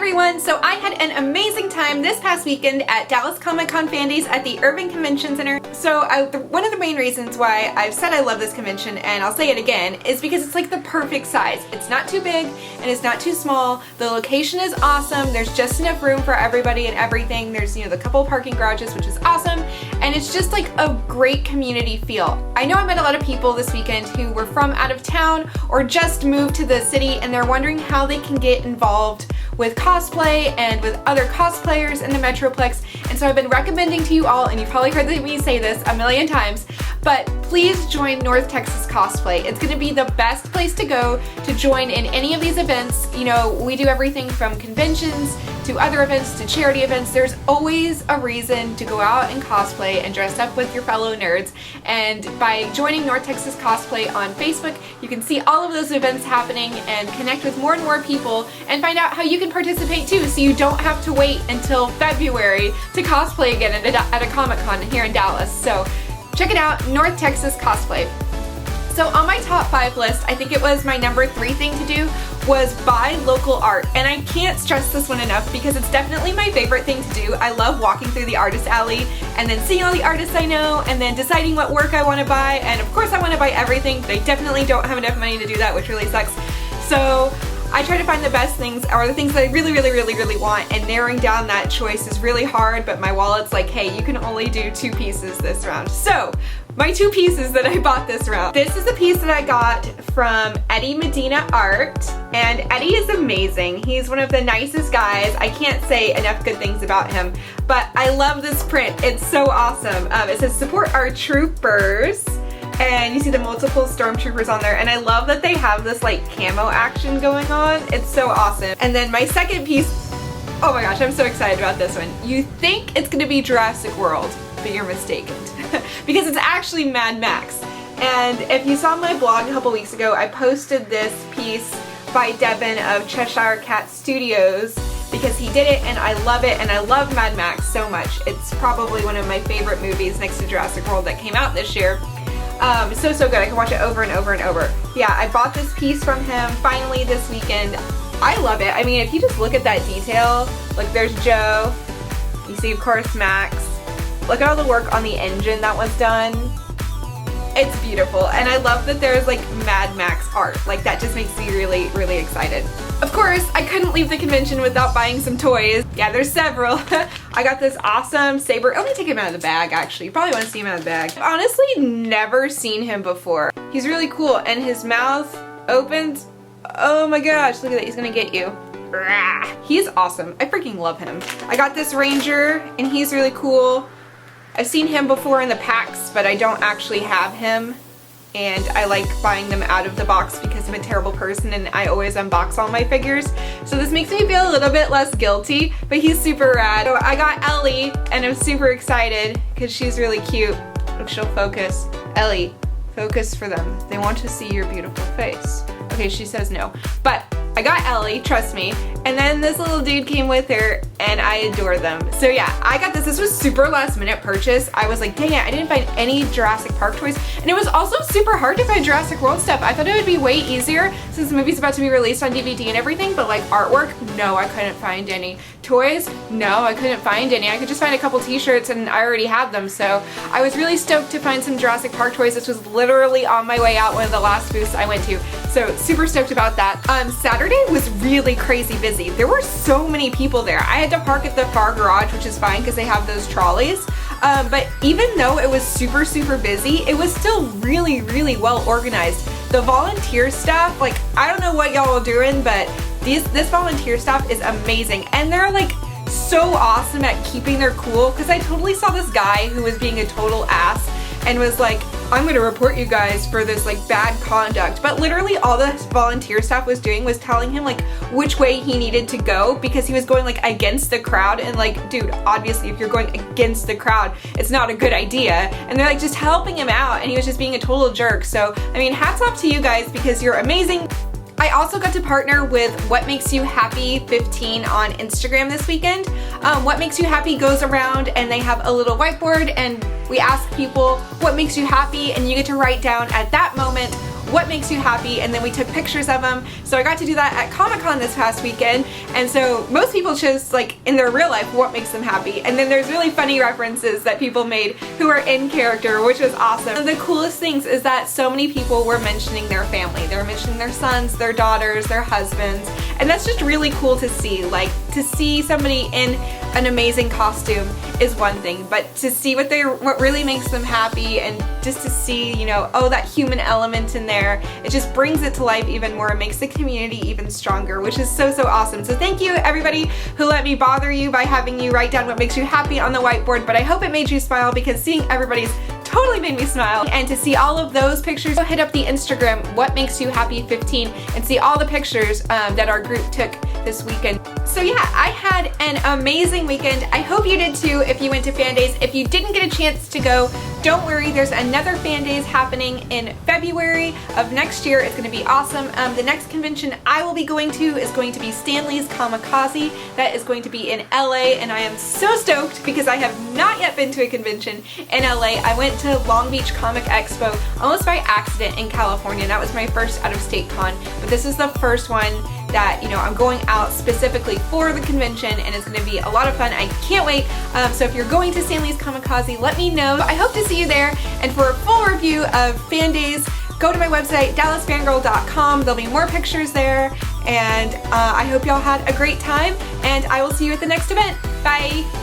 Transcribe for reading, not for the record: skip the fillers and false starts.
everyone! So I had an amazing time this past weekend at Dallas Comic Con Fan Days at the Irving Convention Center. So one of the main reasons why I've said I love this convention, and I'll say it again, is because it's like the perfect size. It's not too big and it's not too small. The location is awesome. There's just enough room for everybody and everything. There's, you know, the couple parking garages, which is awesome. And it's just like a great community feel. I know I met a lot of people this weekend who were from out of town or just moved to the city, and they're wondering how they can get involved with cosplay and with other cosplayers in the Metroplex. And so I've been recommending to you all, and you've probably heard me say this a million times, but please join North Texas Cosplay. It's going to be the best place to go to join in any of these events. You know, we do everything from conventions to other events to charity events. There's always a reason to go out and cosplay and dress up with your fellow nerds. And by joining North Texas Cosplay on Facebook, you can see all of those events happening and connect with more and more people and find out how you can participate too, so you don't have to wait until February to cosplay again at a Comic-Con here in Dallas. So check it out, North Texas Cosplay. So on my top 5 list, I think it was my number 3 thing to do was buy local art. And I can't stress this one enough because it's definitely my favorite thing to do. I love walking through the artist alley and then seeing all the artists I know and then deciding what work I want to buy. And of course I want to buy everything. They definitely don't have enough money to do that, which really sucks. So I try to find the best things or the things that I really want, and narrowing down that choice is really hard, but my wallet's like, hey, you can only do 2 pieces this round. So my 2 pieces that I bought this round. This is the piece that I got from Eddie Medina Art, and Eddie is amazing. He's one of the nicest guys. I can't say enough good things about him, but I love this print. It's so awesome. It says support our troopers. And you see the multiple stormtroopers on there, and I love that they have this like camo action going on. It's so awesome. And then my second piece, oh my gosh, I'm so excited about this one. You think it's gonna be Jurassic World, but you're mistaken because it's actually Mad Max. And if you saw my blog a couple weeks ago, I posted this piece by Devin of Cheshire Cat Studios because he did it and I love it, and I love Mad Max so much. It's probably one of my favorite movies next to Jurassic World that came out this year. So good. I can watch it over and over and over. Yeah, I bought this piece from him finally this weekend. I love it. I mean, if you just look at that detail, like there's Joe, you see of course Max. Look at all the work on the engine that was done. It's beautiful, and I love that there's like Mad Max art. Like that just makes me really excited. Of course, I couldn't leave the convention without buying some toys. Yeah, there's several. I got this awesome saber. Let me take him out of the bag actually. You probably want to see him out of the bag. I've honestly never seen him before. He's really cool, and his mouth opens. Oh my gosh, look at that, he's gonna get you. He's awesome. I freaking love him. I got this ranger, and he's really cool. I've seen him before in the packs, but I don't actually have him, and I like buying them out of the box because I'm a terrible person and I always unbox all my figures. So this makes me feel a little bit less guilty, but he's super rad. So I got Ellie, and I'm super excited because she's really cute. Look, she'll focus. Ellie, focus for them. They want to see your beautiful face. Okay, she says no, but I got Ellie, trust me. And then this little dude came with her, and I adore them. So yeah, I got this. This was super last minute purchase. I was like, dang it, I didn't find any Jurassic Park toys. And it was also super hard to find Jurassic World stuff. I thought it would be way easier since the movie's about to be released on DVD and everything, but like artwork, no, I couldn't find any. Toys, no, I couldn't find any. I could just find a couple t-shirts and I already had them. So I was really stoked to find some Jurassic Park toys. This was literally on my way out, one of the last booths I went to. So super stoked about that. Saturday was really crazy busy. There were so many people there. I had to park at the far garage, which is fine because they have those trolleys. But even though it was super busy, it was still really well organized. The volunteer staff, like, I don't know what y'all are doing, but this volunteer staff is amazing, and they're like so awesome at keeping their cool, because I totally saw this guy who was being a total ass and was like, I'm gonna report you guys for this like bad conduct, but literally all the volunteer staff was doing was telling him like which way he needed to go because he was going like against the crowd, and like, dude, obviously if you're going against the crowd, it's not a good idea, and they're like just helping him out, and he was just being a total jerk. So I mean, hats off to you guys because you're amazing. I also got to partner with What Makes You Happy 15 on Instagram this weekend. What Makes You Happy goes around and they have a little whiteboard, and we ask people what makes you happy, and you get to write down at that moment what makes you happy, and then we took pictures of them. So I got to do that at Comic-Con this past weekend, and so most people chose, like, in their real life what makes them happy, and then there's really funny references that people made who are in character, which was awesome. And the coolest things is that so many people were mentioning their family. They were mentioning their sons, their daughters, their husbands, and that's just really cool to see. Like, to see somebody in an amazing costume is one thing, but to see what really makes them happy, and just to see, you know, oh, that human element in there, it just brings it to life even more and makes the community even stronger, which is so awesome. So thank you everybody who let me bother you by having you write down what makes you happy on the whiteboard, but I hope it made you smile, because seeing everybody's totally made me smile. And to see all of those pictures, hit up the Instagram, What Makes You Happy 15, and see all the pictures that our group took this weekend. So yeah, I had an amazing weekend. I hope you did too if you went to Fan Days. If you didn't get a chance to go, don't worry, there's another Fan Days happening in February of next year. It's going to be awesome. The next convention I will be going to is going to be Stanley's Kamikaze. That is going to be in LA, and I am so stoked because I have not yet been to a convention in LA. I went to Long Beach Comic Expo almost by accident in California. That was my first out-of-state con, but this is the first one that, you know, I'm going out specifically for the convention, and it's going to be a lot of fun. I can't wait. So if you're going to Stanley's Kamikaze, let me know. I hope to see you there. And for a full review of Fan Days, go to my website, dallasfangirl.com. There'll be more pictures there, and I hope y'all had a great time, and I will see you at the next event. Bye!